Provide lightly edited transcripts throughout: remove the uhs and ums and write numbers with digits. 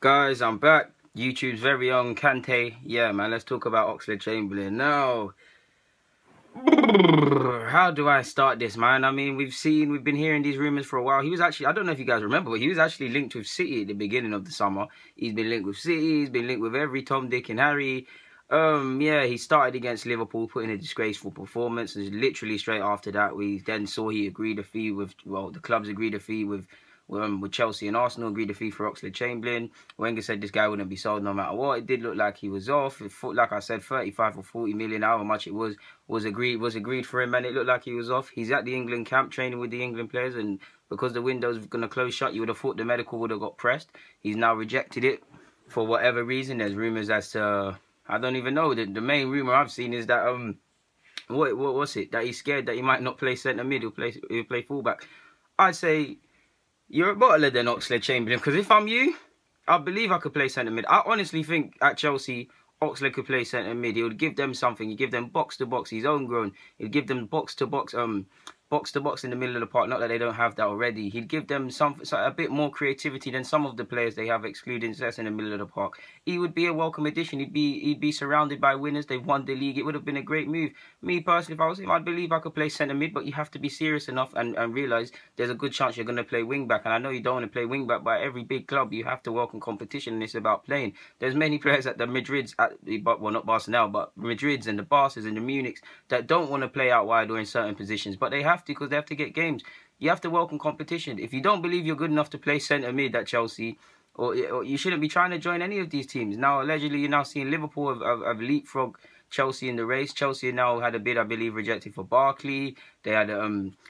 Guys, I'm back. YouTube's very own Kante. Yeah, man, let's talk about Oxlade Chamberlain. Now, how do I start this, man? I mean, we've been hearing these rumors for a while. He was actually, I don't know if you guys remember, but he was actually linked with City at the beginning of the summer. He's been linked with City. He's been linked with every Tom, Dick, and Harry. Yeah, he started against Liverpool, put in a disgraceful performance. And literally straight after that, we then saw he agreed a fee with, well, the clubs agreed a fee with Chelsea and Arsenal, agreed a fee for Oxlade Chamberlain. Wenger said this guy wouldn't be sold no matter what. It did look like he was off. Like I said, 35 or 40 million, however much it was agreed for him, and it looked like he was off. He's at the England camp training with the England players, and because the window's going to close shut, you would have thought the medical would have got pressed. He's now rejected it for whatever reason. There's rumours as to, I don't even know. The main rumour I've seen is that what was it? That he's scared that he might not play centre mid. He'll play fullback. I'd say you're a bottler then, Oxlade Chamberlain, because if I'm you, I believe I could play centre mid. I honestly think at Chelsea, Oxlade could play centre mid. He would give them something. He'd give them box to box. He's homegrown. He'd give them box to box in the middle of the park. Not that they don't have that already. He'd give them a bit more creativity than some of the players they have, excluding Cesc in the middle of the park. He would be a welcome addition. He'd be surrounded by winners. They've won the league. It would have been a great move. Me personally, if I was him, I'd believe I could play centre mid, but you have to be serious enough and realise there's a good chance you're going to play wing back. And I know you don't want to play wing back, but every big club you have to welcome competition, and it's about playing. There's many players at the Madrids, well, not Barcelona, but Madrids and the Barças and the Munichs that don't want to play out wide or in certain positions, but they have to because they have to get games. You have to welcome competition. If you don't believe you're good enough to play centre mid at Chelsea, or you shouldn't be trying to join any of these teams. Now, allegedly, you're now seeing Liverpool have leapfrogged Chelsea in the race. Chelsea now had a bid, I believe, rejected for Barkley. They had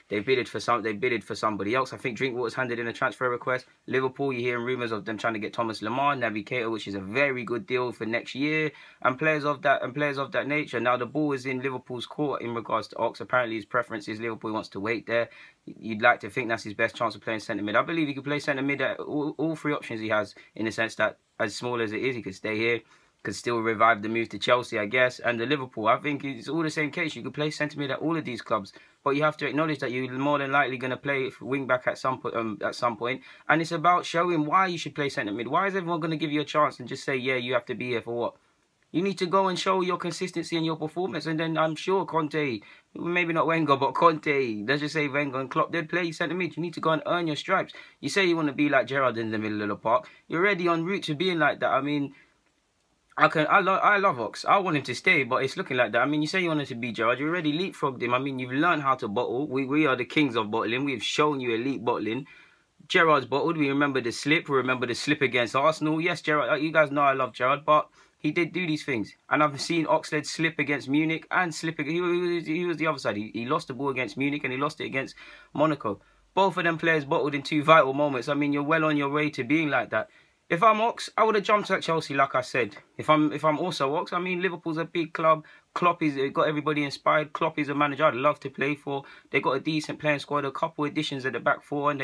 they bidded for somebody else. I think Drinkwater's handed in a transfer request. Liverpool, you're hearing rumours of them trying to get Thomas Lemar, Naby Keita, which is a very good deal for next year, and players of that nature. Now the ball is in Liverpool's court in regards to Ox. Apparently his preference is Liverpool wants to wait there. You'd like to think that's his best chance of playing centre mid. I believe he could play centre mid at all three options he has, in the sense that as small as it is, he could stay here, could still revive the move to Chelsea, I guess. And the Liverpool, I think it's all the same case. You could play centre mid at all of these clubs, but you have to acknowledge that you're more than likely going to play wing back at some point. And it's about showing why you should play centre mid. Why is everyone going to give you a chance and just say, yeah, you have to be here for what? You need to go and show your consistency and your performance, and then I'm sure Conte, maybe not Wenger, but Conte, let's just say Wenger and Klopp, they'd play centre mid. You need to go and earn your stripes. You say you want to be like Gerrard in the middle of the park. You're already en route to being like that. I mean, I love Ox. I want him to stay, but it's looking like that. I mean, you say you wanted to be Gerrard, you already leapfrogged him. I mean, you've learned how to bottle. We are the kings of bottling. We've shown you elite bottling. Gerrard's bottled. We remember the slip. We remember the slip against Arsenal. Yes, Gerrard, you guys know I love Gerrard, but he did do these things. And I've seen Oxlade slip against Munich and slip. He was the other side. He lost the ball against Munich and he lost it against Monaco. Both of them players bottled in two vital moments. I mean, you're well on your way to being like that. If I'm Ox, I would have jumped at Chelsea, like I said. If I'm also Ox, I mean, Liverpool's a big club. Klopp got everybody inspired. Klopp is a manager I'd love to play for. They got a decent playing squad, a couple of additions at the back four, and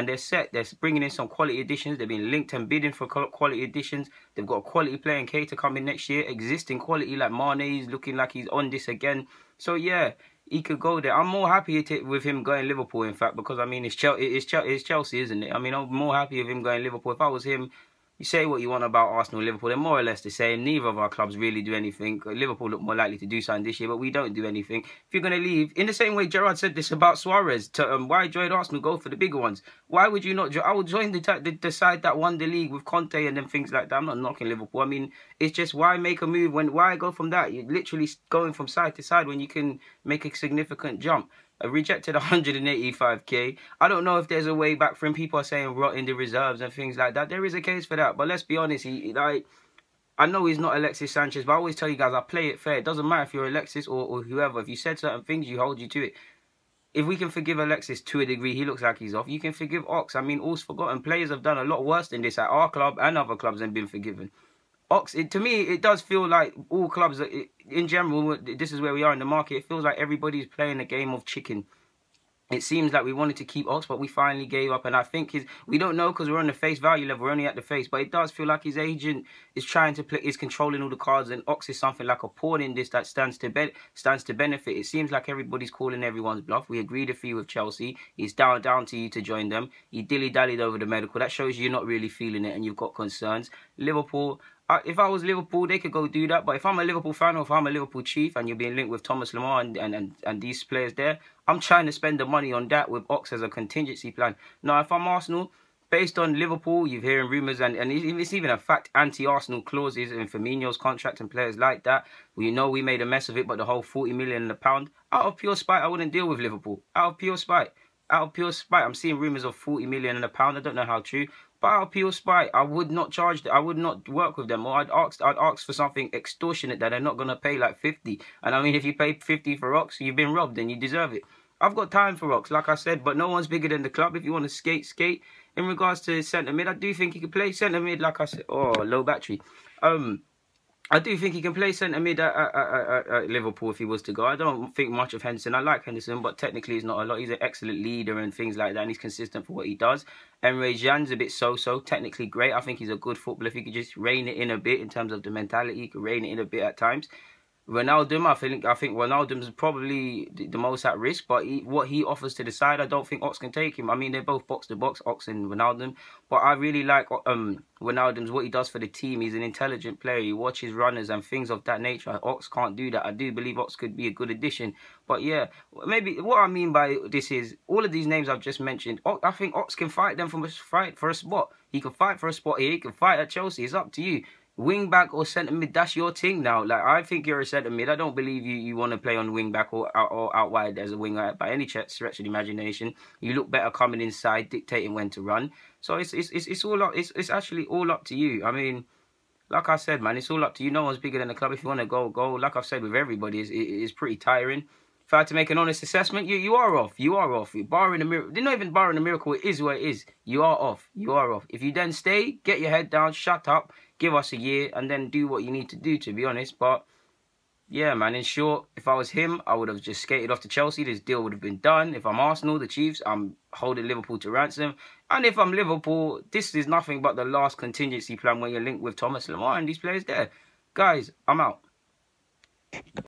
they're set. They're bringing in some quality additions. They've been linked and bidding for quality additions. They've got a quality player in Keita coming next year. Existing quality like Mane is looking like he's on this again. So yeah, he could go there. I'm more happy with him going Liverpool, in fact, because I mean it's Chelsea, isn't it? I mean, I'm more happy with him going Liverpool. If I was him, you say what you want about Arsenal and Liverpool, they're more or less the same. Neither of our clubs really do anything. Liverpool look more likely to do something this year, but we don't do anything. If you're going to leave, in the same way Gerrard said this about Suarez, why join Arsenal, go for the bigger ones? Why would you not? I would join the side that won the league with Conte and then things like that. I'm not knocking Liverpool. I mean, it's just why make a move why go from that? You're literally going from side to side when you can make a significant jump. Rejected 185k. I don't know if there's a way back for him. People are saying rot in the reserves and things like that. There is a case for that, but let's be honest. I know he's not Alexis Sanchez, but I always tell you guys, I play it fair. It doesn't matter if you're Alexis or whoever. If you said certain things, you hold you to it. If we can forgive Alexis to a degree, he looks like he's off. You can forgive Ox. I mean, all's forgotten. Players have done a lot worse than this at our club and other clubs and been forgiven. Ox, to me, it does feel like all clubs, in general, this is where we are in the market. It feels like everybody's playing a game of chicken. it seems like we wanted to keep Ox, but we finally gave up. And I think we don't know because we're on the face value level. We're only at the face. But it does feel like his agent is trying to play, is controlling all the cards. And Ox is something like a pawn in this that stands to benefit. It seems like everybody's calling everyone's bluff. We agreed a fee with Chelsea. It's down to you to join them. He dilly-dallied over the medical. That shows you're not really feeling it and you've got concerns. Liverpool... if I was Liverpool, they could go do that. But if I'm a Liverpool fan or if I'm a Liverpool chief and you're being linked with Thomas Lemar and these players there, I'm trying to spend the money on that with Ox as a contingency plan. Now, if I'm Arsenal, based on Liverpool, you're hearing rumours and it's even a fact, anti-Arsenal clauses in Firmino's contract and players like that. We know we made a mess of it, but the whole £40 million and £1, out of pure spite, I wouldn't deal with Liverpool. Out of pure spite. Out of pure spite. I'm seeing rumours of £40 million and £1. I don't know how true. But out of pure spite, I would not charge them. I would not work with them. Or I'd ask for something extortionate that they're not going to pay like 50. And I mean, if you pay 50 for Ox, you've been robbed and you deserve it. I've got time for Ox, like I said, but no one's bigger than the club. If you want to skate, skate. In regards to centre mid, I do think he can play centre mid, like I said. Oh, low battery. I do think he can play centre mid at Liverpool if he was to go. I don't think much of Henderson. I like Henderson, but technically he's not a lot. He's an excellent leader and things like that, and he's consistent for what he does. Emre Can's a bit so-so, technically great. I think he's a good footballer. If he could just rein it in a bit in terms of the mentality, he could rein it in a bit at times. Ronaldo, I think Ronaldo's probably the most at risk, but what he offers to the side, I don't think Ox can take him. I mean, they're both box to box, Ox and Ronaldo, but I really like Ronaldo's what he does for the team. He's an intelligent player. He watches runners and things of that nature. Ox can't do that. I do believe Ox could be a good addition, but yeah, maybe what I mean by this is all of these names I've just mentioned. I think Ox can fight them for a spot. He can fight for a spot here. He can fight at Chelsea. It's up to you. Wing back or centre mid, that's your thing now. Like, I think you're a centre mid. I don't believe you want to play on wing back or out wide as a winger by any stretch of the imagination. You look better coming inside, dictating when to run. So it's actually all up to you. I mean, like I said, man, it's all up to you. No one's bigger than the club. If you want to go. Like I've said with everybody, it's pretty tiring. If I had to make an honest assessment, you are off. You are off. Barring a miracle, they're not even barring a miracle. It is what it is. You are off. You are off. If you then stay, get your head down, shut up, give us a year, and then do what you need to do, to be honest. But yeah, man, in short, if I was him, I would have just skated off to Chelsea. This deal would have been done. If I'm Arsenal, the Chiefs, I'm holding Liverpool to ransom. And if I'm Liverpool, this is nothing but the last contingency plan when you're linked with Thomas Lemar and these players there. Guys, I'm out.